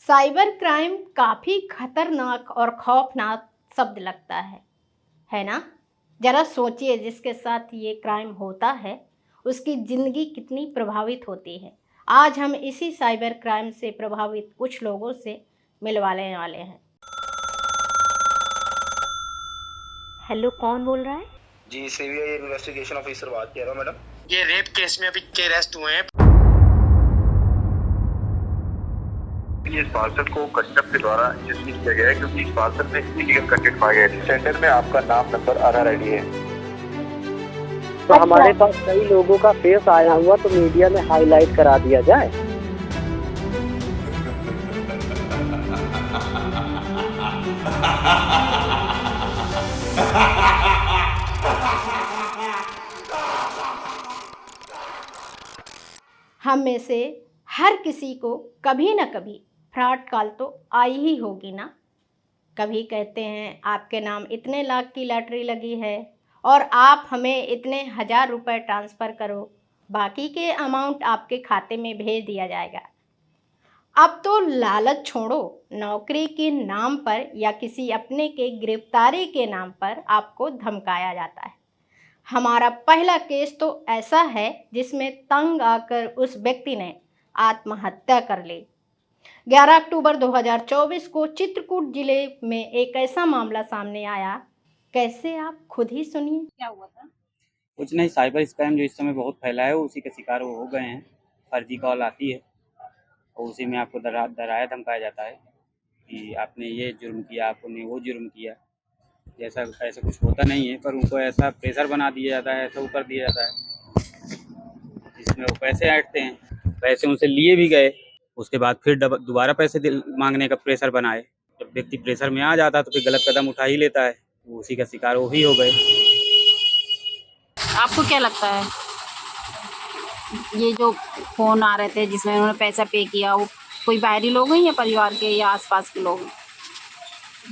Cyber crime काफ़ी खतरनाक और खौफनाक शब्द लगता है ना? ज़रा सोचिए जिसके साथ ये क्राइम होता है, उसकी ज़िंदगी कितनी प्रभावित होती है। आज हम इसी साइबर क्राइम से प्रभावित कुछ लोगों से मिलवाने वाले हैं। हेलो, कौन बोल रहा है? जी, सीबीआई इन्वेस्टिगेशन ऑफिसर बात कर रहा हूँ मैडम। ये रेप केस में अभी के अरेस्ट हुए हैं। इस पार्सल को कस्टम के द्वारा डिसमिस किया गया है क्योंकि इस पार्सल में इलीगल कंटेंट पाया गया है। सेंडर में आपका नाम, नंबर, आधार आईडी है। तो हमारे पास कई लोगों का फेस आया हुआ तो मीडिया में हाईलाइट करा दिया जाए। हम में से हर किसी को कभी ना कभी फ्रॉड कॉल तो आई ही होगी ना। कभी कहते हैं आपके नाम इतने लाख की लॉटरी लगी है और आप हमें इतने हज़ार रुपए ट्रांसफ़र करो, बाकी के अमाउंट आपके खाते में भेज दिया जाएगा। अब तो लालच छोड़ो, नौकरी के नाम पर या किसी अपने के गिरफ्तारी के नाम पर आपको धमकाया जाता है। हमारा पहला केस तो ऐसा है जिसमें तंग आकर उस व्यक्ति ने आत्महत्या कर ली। 11 अक्टूबर 2024 को चित्रकूट जिले में एक ऐसा मामला सामने आया। कैसे, आप खुद ही सुनिए क्या हुआ था। कुछ नहीं, साइबर स्कैम जो इस समय बहुत फैला है उसी के शिकार वो हो गए हैं। फर्जी कॉल आती है और उसी में आपको डराया धमकाया जाता है कि आपने ये जुर्म किया, आपने वो जुर्म किया। जैसा ऐसा कुछ होता नहीं है, पर उनको ऐसा प्रेशर बना दिया जाता है, ऐसा ऊपर दिया जाता है जिसमें वो पैसे ऐंठते हैं। पैसे उनसे लिए भी गए, उसके बाद फिर दोबारा पैसे मांगने का प्रेशर बनाए। जब व्यक्ति प्रेशर में आ जाता है तो फिर गलत कदम उठा ही लेता है, तो उसी का शिकार वो ही हो गए। आपको क्या लगता है ये जो फ़ोन आ रहे थे जिसमें उन्होंने पैसा पे किया, वो कोई बाहरी लोग हैं या परिवार के या आसपास के लोग हैं?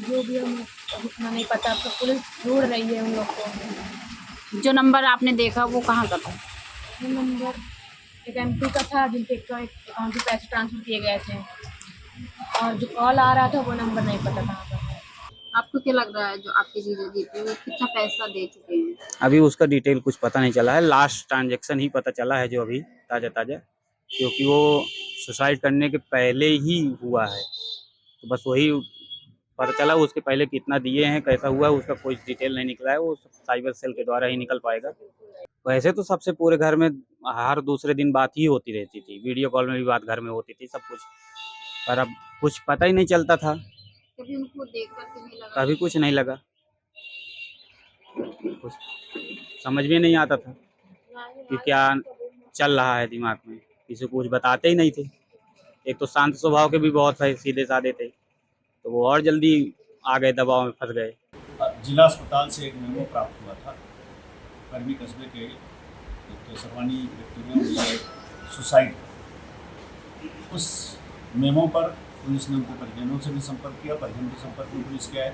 जो भी हम उतना नहीं पता, अब तो पुलिस ढूंढ रही है उन लोग को। जो नंबर आपने देखा वो कहाँ का था? वो नंबर एक एमपी का था जिनके अकाउंट में पैसे ट्रांसफर किए गए थे, और जो कॉल आ रहा था वो नंबर नहीं पता कहाँ का था। आपको क्या लग रहा है जो आपकी चीज़ें जीती वो कितना पैसा दे चुके हैं? अभी उसका डिटेल कुछ पता नहीं चला है, लास्ट ट्रांजैक्शन ही पता चला है जो अभी ताज़ा क्योंकि वो सुसाइड करने के पहले ही हुआ है, तो बस वही पता चला। उसके पहले कितना दिए हैं, कैसा हुआ, उसका कोई डिटेल नहीं निकला है। वो साइबर सेल के द्वारा ही निकल पाएगा। वैसे तो सबसे पूरे घर में हर दूसरे दिन बात ही होती रहती थी, वीडियो कॉल में भी बात घर में होती थी, सब कुछ। पर अब कुछ पता ही नहीं चलता था, कभी उनको देख कर नहीं लगा? कभी कुछ नहीं लगा, कुछ समझ में नहीं आता था कि क्या चल रहा है दिमाग में। किसी को कुछ बताते ही नहीं थे। एक तो शांत स्वभाव के भी बहुत है, सीधे साधे थे, तो वो और जल्दी आ गए, दबाव में फंस गए। जिला अस्पताल से एक मेमो प्राप्त हुआ था। कर्मी कस्बे के एक सर्वानी व्यक्ति ने सुसाइड, उस मेमो पर पुलिस ने उनको परिजनों से भी संपर्क किया, परिजन के संपर्क में पुलिस गया है।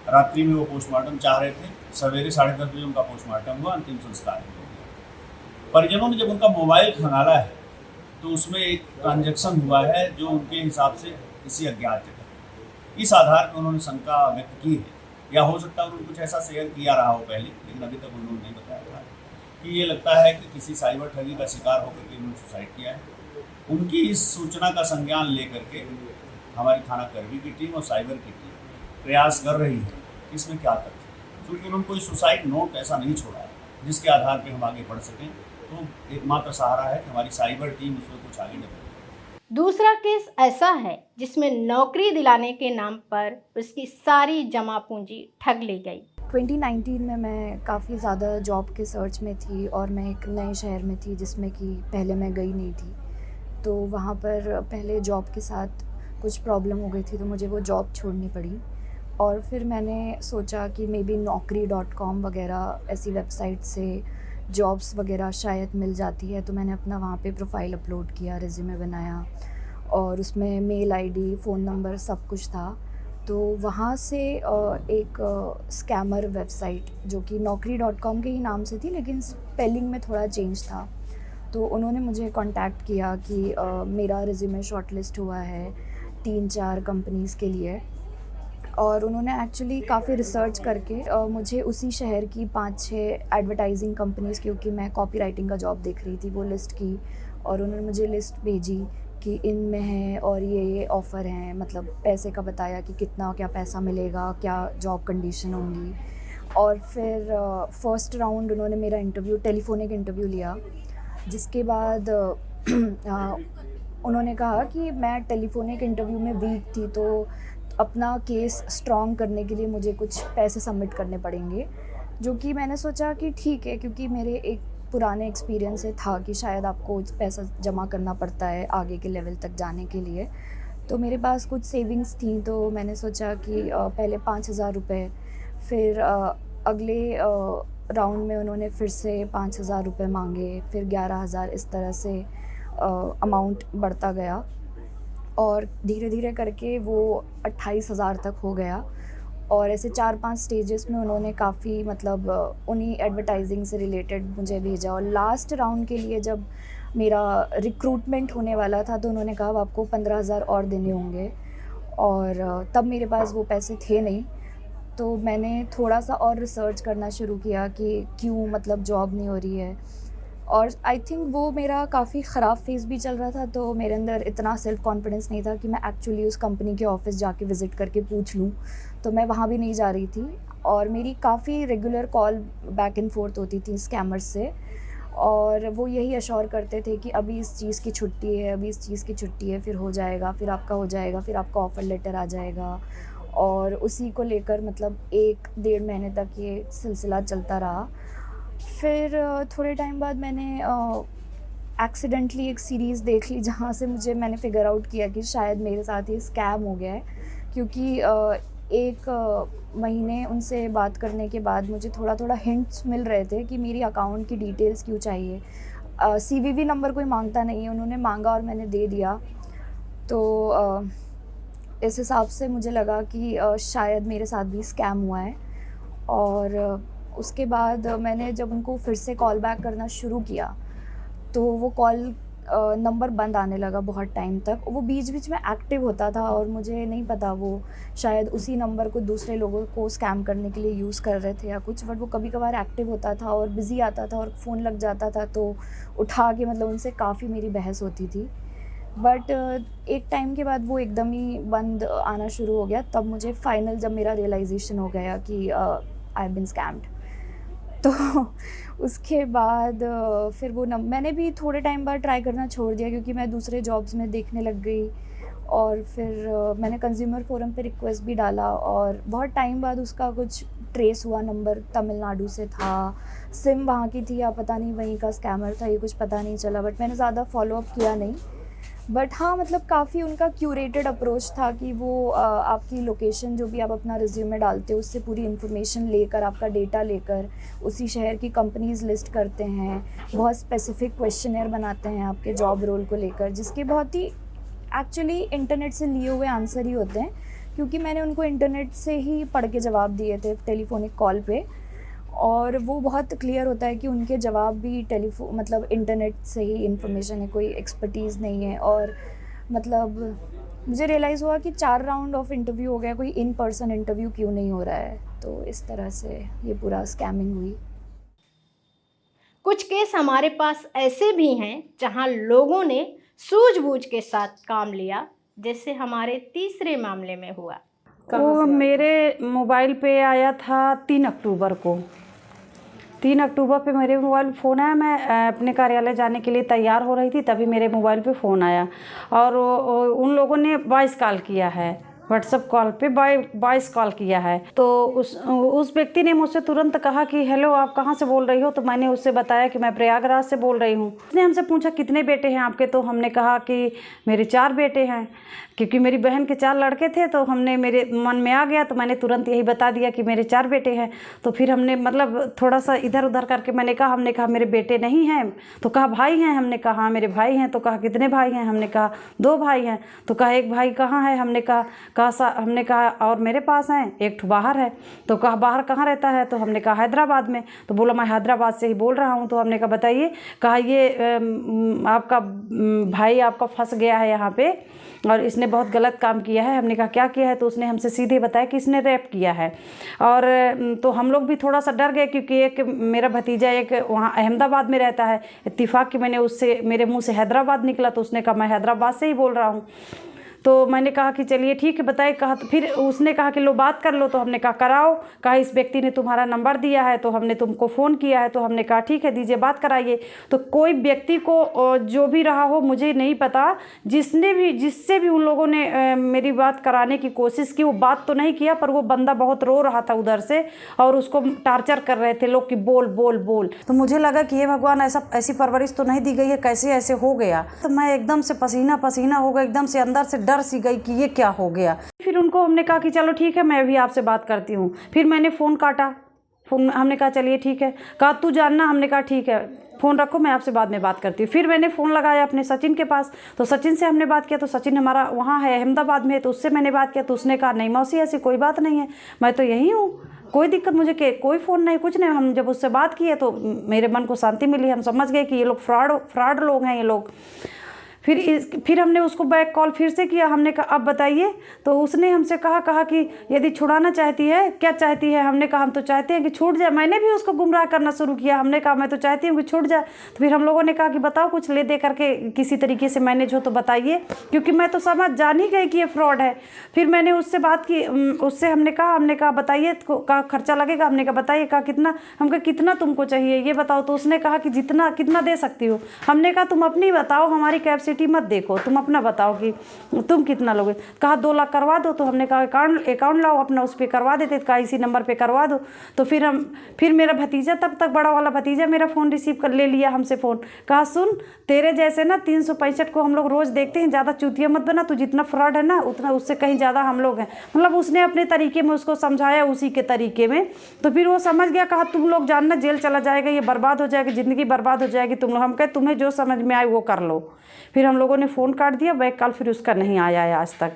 रात्रि में वो पोस्टमार्टम चाह रहे थे, सवेरे 10:30 बजे उनका पोस्टमार्टम हुआ, अंतिम संस्कार हो गया। परिजनों ने जब उनका मोबाइल खंगाला है तो उसमें एक ट्रांजैक्शन हुआ है जो उनके हिसाब से किसी अज्ञात जगह, इस आधार पर उन्होंने शंका व्यक्त की है, या हो सकता है उन्होंने कुछ ऐसा शेयर किया रहा हो पहले, लेकिन अभी तक उन्होंने नहीं बताया था कि ये लगता है कि किसी साइबर ठगी का शिकार होकर के उन्होंने सुसाइड किया है। उनकी इस सूचना का संज्ञान लेकर के हमारी थाना कर्मी की टीम और साइबर की टीम प्रयास कर रही है कि इसमें क्या तथ्य है, क्योंकि उन्होंने कोई सुसाइड नोट ऐसा नहीं छोड़ा है जिसके आधार पर हम आगे बढ़ सकें। तो एकमात्र सहारा है कि हमारी साइबर टीम उसमें कुछ आगे बढ़े। दूसरा केस ऐसा है जिसमें नौकरी दिलाने के नाम पर उसकी सारी जमा पूंजी ठग ली गई। 2019 में मैं काफ़ी ज़्यादा जॉब के सर्च में थी और मैं एक नए शहर में थी जिसमें कि पहले मैं गई नहीं थी। तो वहाँ पर पहले जॉब के साथ कुछ प्रॉब्लम हो गई थी, तो मुझे वो जॉब छोड़नी पड़ी। और फिर मैंने सोचा कि मे बी naukri.com वगैरह ऐसी वेबसाइट से जॉब्स वगैरह शायद मिल जाती है। तो मैंने अपना वहाँ पे प्रोफाइल अपलोड किया, रिज्यूमे बनाया और उसमें मेल आईडी, फ़ोन नंबर सब कुछ था। तो वहाँ से एक स्कैमर वेबसाइट जो कि naukri.com के ही नाम से थी लेकिन स्पेलिंग में थोड़ा चेंज था, तो उन्होंने मुझे कांटेक्ट किया कि मेरा रिज्यूमे शॉर्टलिस्ट हुआ है, 3-4 कंपनीज़ के लिए। और उन्होंने एक्चुअली काफ़ी रिसर्च करके मुझे उसी शहर की 5-6 एडवर्टाइजिंग कंपनीज़, क्योंकि मैं कॉपी राइटिंग का जॉब देख रही थी, वो लिस्ट की और उन्होंने मुझे लिस्ट भेजी कि इनमें है और ये ऑफ़र हैं, मतलब पैसे का बताया कि कितना क्या पैसा मिलेगा, क्या जॉब कंडीशन होंगी। और फिर फर्स्ट राउंड उन्होंने मेरा इंटरव्यू, टेलीफोनिक इंटरव्यू लिया, जिसके बाद उन्होंने कहा कि मैं टेलीफोनिक इंटरव्यू में वीक थी, तो अपना केस स्ट्रॉन्ग करने के लिए मुझे कुछ पैसे सबमिट करने पड़ेंगे, जो कि मैंने सोचा कि ठीक है, क्योंकि मेरे एक पुराने एक्सपीरियंस से था कि शायद आपको पैसा जमा करना पड़ता है आगे के लेवल तक जाने के लिए। तो मेरे पास कुछ सेविंग्स थी, तो मैंने सोचा कि पहले 5,000 रुपये, फिर अगले राउंड में उन्होंने फिर से 5,000 रुपये मांगे, फिर 11,000, इस तरह से अमाउंट बढ़ता गया और धीरे धीरे करके वो 28,000 तक हो गया। और ऐसे 4-5 स्टेजेस में उन्होंने काफ़ी मतलब उन्हीं एडवर्टाइजिंग से रिलेटेड मुझे भेजा। और लास्ट राउंड के लिए जब मेरा रिक्रूटमेंट होने वाला था, तो उन्होंने कहा अब आपको 15,000 और देने होंगे, और तब मेरे पास वो पैसे थे नहीं। तो मैंने थोड़ा सा और रिसर्च करना शुरू किया कि क्यों मतलब जॉब नहीं हो रही है। और आई थिंक वो मेरा काफ़ी ख़राब फेज़ भी चल रहा था, तो मेरे अंदर इतना सेल्फ़ कॉन्फिडेंस नहीं था कि मैं एक्चुअली उस कंपनी के ऑफ़िस जाके विज़िट करके पूछ लूँ, तो मैं वहाँ भी नहीं जा रही थी। और मेरी काफ़ी regular call back and fourth होती थी स्कैमर्स से, और वो यही अश्योर करते थे कि अभी इस चीज़ की छुट्टी है, अभी इस चीज़ की छुट्टी है, फिर हो जाएगा, फिर आपका हो जाएगा, फिर आपका ऑफ़र लेटर आ जाएगा। और उसी को लेकर मतलब 1-1.5 महीने तक ये सिलसिला चलता रहा। फिर थोड़े टाइम बाद मैंने एक्सीडेंटली एक सीरीज़ देख ली, जहाँ से मैंने फ़िगर आउट किया कि शायद मेरे साथ ये स्कैम हो गया है। क्योंकि 1 महीने उनसे बात करने के बाद मुझे थोड़ा हिंट्स मिल रहे थे कि मेरी अकाउंट की डिटेल्स क्यों चाहिए। CVV नंबर कोई मांगता नहीं है, उन्होंने मांगा और मैंने दे दिया। तो इस हिसाब से मुझे लगा कि शायद मेरे साथ भी स्कैम हुआ है। और उसके बाद मैंने जब उनको फिर से कॉल बैक करना शुरू किया, तो वो कॉल नंबर बंद आने लगा बहुत टाइम तक। वो बीच-बीच में एक्टिव होता था और मुझे नहीं पता, वो शायद उसी नंबर को दूसरे लोगों को स्कैम करने के लिए यूज़ कर रहे थे या कुछ, बट वो कभी-कभार एक्टिव होता था और बिज़ी आता था और फ़ोन लग जाता था, तो उठा के मतलब उनसे काफ़ी मेरी बहस होती थी। बट एक टाइम के बाद वो एकदम ही बंद आना शुरू हो गया। तब मुझे फाइनल जब मेरा रियलाइज़ेशन हो गया कि आई हैव बीन स्कैम्ड, तो उसके बाद फिर वो मैंने भी थोड़े टाइम बाद ट्राई करना छोड़ दिया, क्योंकि मैं दूसरे जॉब्स में देखने लग गई। और फिर मैंने कंज्यूमर फोरम पे रिक्वेस्ट भी डाला, और बहुत टाइम बाद उसका कुछ ट्रेस हुआ। नंबर तमिलनाडु से था, सिम वहाँ की थी या पता नहीं वहीं का स्कैमर था, ये कुछ पता नहीं चला। बट मैंने ज़्यादा फॉलो अप किया नहीं। बट हाँ, मतलब काफ़ी उनका क्यूरेटेड अप्रोच था कि वो आपकी लोकेशन, जो भी आप अपना रिज्यूमे डालते हो, उससे पूरी इन्फॉर्मेशन लेकर, आपका डेटा लेकर उसी शहर की कंपनीज़ लिस्ट करते हैं। बहुत स्पेसिफिक क्वेश्चनर बनाते हैं आपके जॉब रोल को लेकर, जिसके बहुत ही एक्चुअली इंटरनेट से लिए हुए आंसर ही होते हैं, क्योंकि मैंने उनको इंटरनेट से ही पढ़ के जवाब दिए थे टेलीफोनिक कॉल पे। और वो बहुत क्लियर होता है कि उनके जवाब भी मतलब इंटरनेट से ही इन्फॉर्मेशन है, कोई एक्सपर्टीज़ नहीं है। और मतलब मुझे रियलाइज़ हुआ कि 4 राउंड ऑफ इंटरव्यू हो गया, कोई इन पर्सन इंटरव्यू क्यों नहीं हो रहा है। तो इस तरह से ये पूरा स्कैमिंग हुई। कुछ केस हमारे पास ऐसे भी हैं जहां लोगों ने सूझबूझ के साथ काम लिया, जैसे हमारे तीसरे मामले में हुआ। वो मेरे मोबाइल पे आया था 3 अक्टूबर को। 3 अक्टूबर पे मेरे मोबाइल फ़ोन आया। मैं अपने कार्यालय जाने के लिए तैयार हो रही थी, तभी मेरे मोबाइल पे फ़ोन आया और उन लोगों ने 22 कॉल किया है, व्हाट्सएप कॉल पे 22 कॉल किया है। तो उस व्यक्ति ने मुझसे तुरंत कहा कि हेलो, आप कहाँ से बोल रही हो? तो मैंने उससे बताया कि मैं प्रयागराज से बोल रही हूँ। उसने हमसे पूछा कितने बेटे हैं आपके? तो हमने कहा कि मेरे 4 बेटे हैं, क्योंकि मेरी बहन के 4 लड़के थे। तो हमने, मेरे मन में आ गया, तो मैंने तुरंत यही बता दिया कि मेरे 4 बेटे हैं। तो फिर हमने मतलब थोड़ा सा इधर उधर करके हमने कहा मेरे बेटे नहीं हैं। तो कहा भाई हैं? हमने कहा मेरे भाई हैं। तो कहा कितने भाई हैं? हमने कहा 2 भाई हैं। तो कहा एक भाई कहाँ है? हमने कहा कहा हमने कहा और मेरे पास हैं, एक ठो बाहर है। तो कहा बाहर कहाँ रहता है? तो हमने कहा हैदराबाद में। तो बोला मैं हैदराबाद से ही बोल रहा हूँ। तो हमने कहा बताइए। कहा ये आपका भाई आपका फंस गया है यहाँ पे और इसने बहुत गलत काम किया है। हमने कहा क्या किया है? तो उसने हमसे सीधे बताया कि इसने रेप किया है। और तो हम लोग भी थोड़ा सा डर गए, क्योंकि एक मेरा भतीजा एक वहाँ अहमदाबाद में रहता है। इत्तेफाक कि मैंने उससे मेरे मुंह से हैदराबाद निकला, तो उसने कहा मैं हैदराबाद से ही बोल रहा हूँ। तो मैंने कहा कि चलिए ठीक है बताइए। कहा तो फिर उसने कहा कि लो बात कर लो। तो हमने कहा कराओ। कहा इस व्यक्ति ने तुम्हारा नंबर दिया है तो हमने तुमको फ़ोन किया है। तो हमने कहा ठीक है दीजिए बात कराइए। तो कोई व्यक्ति को जो भी रहा हो मुझे नहीं पता, जिससे भी उन लोगों ने मेरी बात कराने की कोशिश की, वो बात तो नहीं किया, पर वो बंदा बहुत रो रहा था उधर से और उसको टार्चर कर रहे थे लोग कि बोल बोल बोल। तो मुझे लगा कि ये भगवान ऐसी परवरिश तो नहीं दी गई है, कैसे ऐसे हो गया। तो मैं एकदम से पसीना पसीना हो गया, एकदम से अंदर से डर सी गई कि ये क्या हो गया। फिर उनको हमने कहा कि चलो ठीक है मैं भी आपसे बात करती हूँ। फिर मैंने फ़ोन काटा। फ़ोन हमने कहा चलिए ठीक है। कहा तू जानना। हमने कहा ठीक है फ़ोन रखो, मैं आपसे बाद में बात करती हूँ। फिर मैंने फ़ोन लगाया अपने सचिन के पास। तो सचिन से हमने बात किया। तो सचिन हमारा वहाँ है अहमदाबाद में, तो उससे मैंने बात किया। तो उसने कहा नहीं मौसी ऐसी कोई बात नहीं है, मैं तो यहीं हूँ, कोई दिक्कत मुझे कोई फ़ोन नहीं कुछ नहीं। हम जब उससे बात किए तो मेरे मन को शांति मिली। हम समझ गए कि ये लोग फ्रॉड लोग हैं ये लोग। फिर हमने उसको बैक कॉल फिर से किया। हमने कहा अब बताइए। तो उसने हमसे कहा कि यदि छुड़ाना चाहती है, क्या चाहती है? हमने कहा हम तो चाहते हैं कि छूट जाए। मैंने भी उसको गुमराह करना शुरू किया। हमने कहा मैं तो चाहती हूँ कि छूट जाए। तो फिर हम लोगों ने कहा कि बताओ कुछ ले दे करके किसी तरीके से मैनेज हो तो बताइए, क्योंकि मैं तो समझ जान ही गई कि ये फ्रॉड है। फिर मैंने उससे बात की, उससे हमने कहा बताइए का खर्चा लगेगा। हमने कहा बताइए। कहा कितना? हम कहा कितना तुमको चाहिए ये बताओ। तो उसने कहा कि कितना दे सकती हो। हमने कहा तुम अपनी बताओ, हमारी कैपेसिटी मत देखो, तुम अपना बताओ कि तुम कितना लोगे। कहा 2 लाख करवा दो। तो हमने कहा अकाउंट लाओ अपना, उस पर करवा देते। कहा इसी नंबर पे करवा दो। तो फिर मेरा भतीजा, तब तक बड़ा वाला भतीजा मेरा फ़ोन रिसीव कर ले लिया हमसे फ़ोन। कहा सुन तेरे जैसे ना 365 को हम लोग रोज़ देखते हैं, ज़्यादा चूतिया मत बना, तू जितना फ्रॉड है ना उतना उससे कहीं ज़्यादा हम लोग हैं। मतलब उसने अपने तरीके में उसको समझाया, उसी के तरीके में। तो फिर वो समझ गया। कहा तुम लोग जानना जेल चला जाएगा, ये बर्बाद हो जाएगी, ज़िंदगी बर्बाद हो जाएगी तुम लोग। हम कहे तुम्हें जो समझ में आए वो कर लो। फिर हम लोगों ने फ़ोन काट दिया। बैक कॉल फिर उसका नहीं आया है आज तक।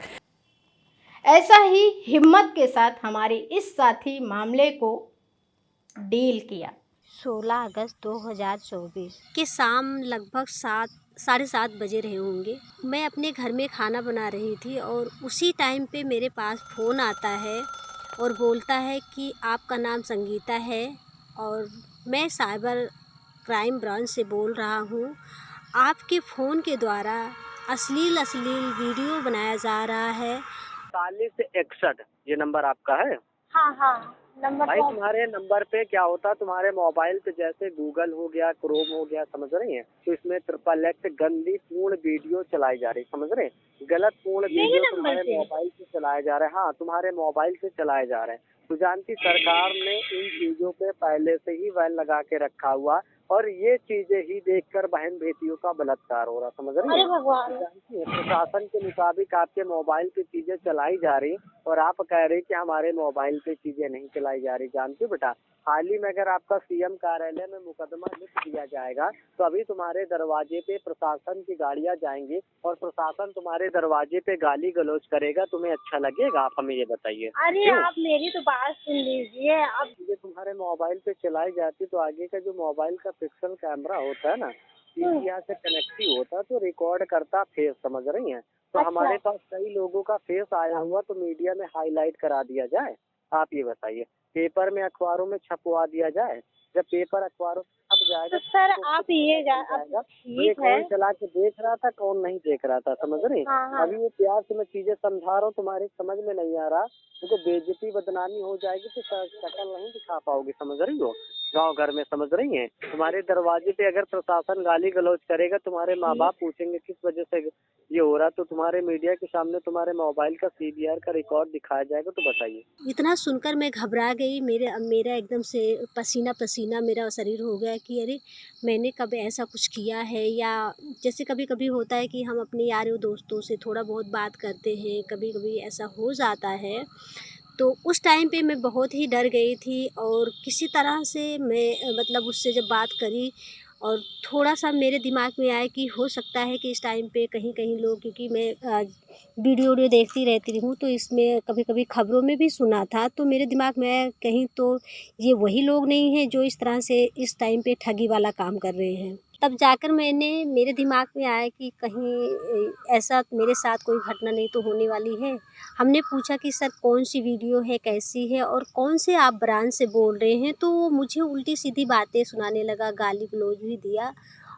ऐसा ही हिम्मत के साथ हमारे इस साथी मामले को डील किया। 16 अगस्त 2024 के शाम लगभग 7-7:30 बजे रहे होंगे। मैं अपने घर में खाना बना रही थी और उसी टाइम पे मेरे पास फ़ोन आता है और बोलता है कि आपका नाम संगीता है और मैं साइबर क्राइम ब्रांच से बोल रहा हूँ। आपके फ़ोन के द्वारा अश्लील वीडियो बनाया जा रहा है। 4061 ये नंबर आपका है? हाँ नंबर भाई तुम्हारे नंबर पे क्या होता, तुम्हारे मोबाइल पे जैसे गूगल हो गया, क्रोम हो गया, समझ रही हैं? तो इसमें XXX गंदी पूर्ण वीडियो चलाई जा रही, समझ रहे हैं? गलत पूर्ण वीडियो तुम्हारे मोबाइल से चलाए जा रहे हैं। हाँ तुम्हारे मोबाइल से चलाए जा रहे हैं। तो जानती सरकार ने इन चीजों पे पहले से ही बैन लगा के रखा हुआ, और ये चीजें ही देखकर बहन बेटियों का बलात्कार हो रहा, समझ रही है? प्रशासन के मुताबिक आपके मोबाइल पे चीजें चलाई जा रही और आप कह रहे कि हमारे मोबाइल पे चीजें नहीं चलाई जा रही। जानते हो बेटा, हाल ही में अगर आपका सीएम कार्यालय में मुकदमा लिख दिया जाएगा तो अभी तुम्हारे दरवाजे पे प्रशासन की गाड़ियां जाएंगी और प्रशासन तुम्हारे दरवाजे पे गाली गलौज करेगा। तुम्हें अच्छा लगेगा? आप हमें ये बताइए। अरे आप मेरी तो बात सुन लीजिए। अब ये तुम्हारे मोबाइल पे चलाई जाती तो आगे का जो मोबाइल का पिक्सल कैमरा होता है ना, यहाँ से कनेक्टिव होता तो रिकॉर्ड करता फेस, समझ रही हैं? तो हमारे पास कई लोगों का फेस आया हुआ तो मीडिया में हाईलाइट करा दिया जाए। आप ये बताइए, पेपर में अखबारों में छपवा दिया जाए। जब पेपर अखबारों में छप जाएगा तो सर आप ये कौन चला के देख रहा था, कौन नहीं देख रहा था, समझ रही? अभी ये प्यार से मैं चीजें समझा रहा हूँ, तुम्हारे समझ में नहीं आ रहा। तुमको बेइज्जती बदनामी हो जाएगी तो शक्ल नहीं दिखा पाओगे, समझ रही हो? गांव घर में, समझ रही हैं? तुम्हारे दरवाजे पे अगर प्रशासन गाली गलौज करेगा, तुम्हारे माँ बाप पूछेंगे किस वजह से ये हो रहा, तो तुम्हारे मीडिया के सामने तुम्हारे मोबाइल का CVR का रिकॉर्ड दिखाया जाएगा। तो बताइए। इतना सुनकर मैं घबरा गई। मेरा एकदम से पसीना पसीना मेरा शरीर हो गया कि अरे मैंने कब ऐसा कुछ किया है। या जैसे कभी कभी होता है कि हम अपने यारों दोस्तों से थोड़ा बहुत बात करते हैं, कभी कभी ऐसा हो जाता है। तो उस टाइम पे मैं बहुत ही डर गई थी और किसी तरह से मैं मतलब उससे जब बात करी और थोड़ा सा मेरे दिमाग में आया कि हो सकता है कि इस टाइम पे कहीं लोग, क्योंकि मैं वीडियो देखती रहती हूँ, तो इसमें कभी कभी खबरों में भी सुना था, तो मेरे दिमाग में कहीं तो ये वही लोग नहीं हैं जो इस तरह से इस टाइम पे ठगी वाला काम कर रहे हैं। तब जाकर मेरे दिमाग में आया कि कहीं ऐसा मेरे साथ कोई घटना नहीं तो होने वाली है। हमने पूछा कि सर कौन सी वीडियो है, कैसी है और कौन से आप ब्रांच से बोल रहे हैं, तो वो मुझे उल्टी सीधी बातें सुनाने लगा, गाली गलौज भी दिया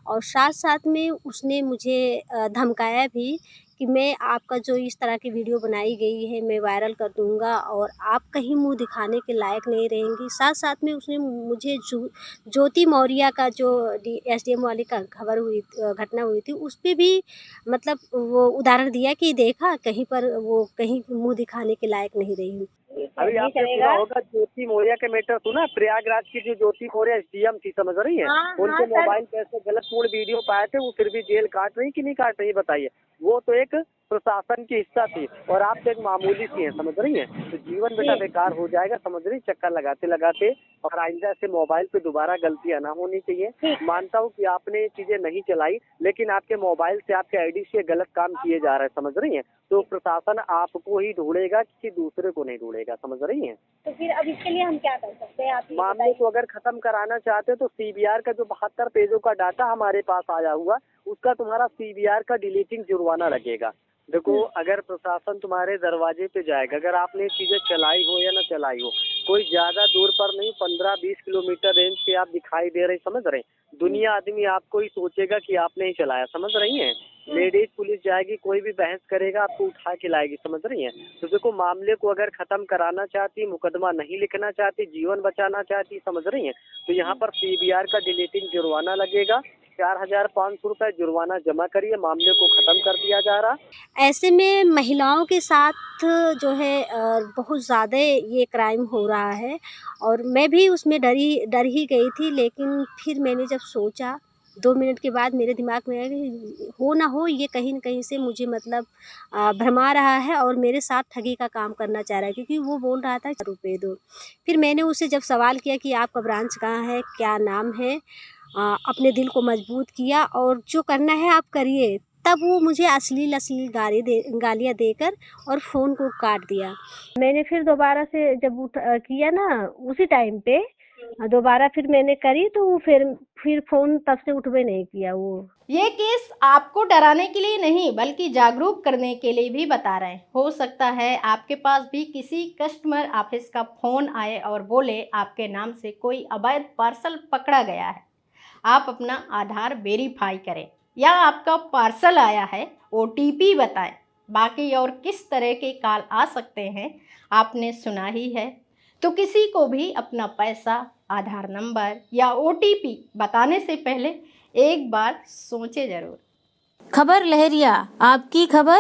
और साथ साथ में उसने मुझे धमकाया भी कि मैं आपका जो इस तरह की वीडियो बनाई गई है मैं वायरल कर दूंगा और आप कहीं मुंह दिखाने के लायक नहीं रहेंगी। साथ साथ में उसने मुझे ज्योति मौर्य का जो एसडीएम वाली का घटना हुई थी उस पे भी मतलब वो उदाहरण दिया कि देखा कहीं पर वो कहीं मुंह दिखाने के लायक नहीं रही। अभी आपने सुना होगा ज्योति मौर्य के मैटर सुना, प्रयागराज की जो ज्योति मौर्य एसडीएम थी, समझ रही है, उनके मोबाइल पे ऐसे गलत पूर्ण वीडियो पाए थे, वो फिर भी जेल काट रही कि नहीं काट रही बताइए। वो तो एक प्रशासन की हिस्सा थी और आप तो एक मामूली सी हैं, समझ रही हैं। तो जीवन बेटा बेकार हो जाएगा, समझ रही, चक्कर लगाते लगाते। और आइंदा से मोबाइल पे दोबारा गलतियां ना होनी चाहिए। मानता हूँ कि आपने ये चीजें नहीं चलाई, लेकिन आपके मोबाइल से आपके आईडी से गलत काम किए जा रहे हैं, समझ रही हैं। तो प्रशासन आपको ही ढूंढेगा, किसी दूसरे को नहीं ढूंढेगा, समझ रही हैं। तो फिर अब इसके लिए हम क्या कर सकते हैं? आप मामले को अगर खत्म कराना चाहते हो तो सीबीआर का जो 72 पेजों का डाटा हमारे पास आया हुआ, उसका तुम्हारा सीबीआर का डिलीटिंग जुर्माना लगेगा। देखो, अगर प्रशासन तुम्हारे दरवाजे पे जाएगा, अगर आपने चीजें चलाई हो या ना चलाई हो, कोई ज्यादा दूर पर नहीं, 15-20 किलोमीटर रेंज पे आप दिखाई दे रहे, समझ रहे, दुनिया आदमी आपको ही सोचेगा कि आपने ही चलाया, समझ रही हैं। लेडीज पुलिस जाएगी, कोई भी बहस करेगा, आपको उठा के लाएगी, समझ रही हैं। तो देखो, मामले को अगर खत्म कराना चाहती, मुकदमा नहीं लिखना चाहती, जीवन बचाना चाहती, समझ रही हैं, तो यहाँ पर सीबीआर का डिलीटिंग जुर्माना लगेगा। 4,500 रुपए जुर्माना जमा करिए, मामले को खत्म कर दिया जा रहा। ऐसे में महिलाओं के साथ जो है बहुत ज़्यादा ये क्राइम हो रहा है और मैं भी उसमें डर ही गई थी। लेकिन फिर मैंने जब सोचा 2 मिनट के बाद मेरे दिमाग में आया कि हो ना हो ये कहीं न कहीं से मुझे मतलब भरमा रहा है और मेरे साथ ठगी का काम करना चाह रहा है, क्योंकि वो बोल रहा था रुपए दो। फिर मैंने उससे जब सवाल किया कि आपका ब्रांच कहाँ है, क्या नाम है, अपने दिल को मजबूत किया और जो करना है आप करिए। तब वो मुझे अश्लील गालियाँ देकर और फ़ोन को काट दिया। मैंने फिर दोबारा से जब किया ना उसी टाइम पे दोबारा फिर मैंने करी तो वो फिर फ़ोन तब से उठवे नहीं किया वो। ये केस आपको डराने के लिए नहीं बल्कि जागरूक करने के लिए भी बता रहे हैं। हो सकता है आपके पास भी किसी कस्टमर ऑफिस का फ़ोन आए और बोले आपके नाम से कोई अवैध पार्सल पकड़ा गया है, आप अपना आधार वेरीफाई करें या आपका पार्सल आया है OTP बताएं। बाकी और किस तरह के कॉल आ सकते हैं आपने सुना ही है। तो किसी को भी अपना पैसा, आधार नंबर या OTP बताने से पहले एक बार सोचे ज़रूर। खबर लहरिया, आपकी खबर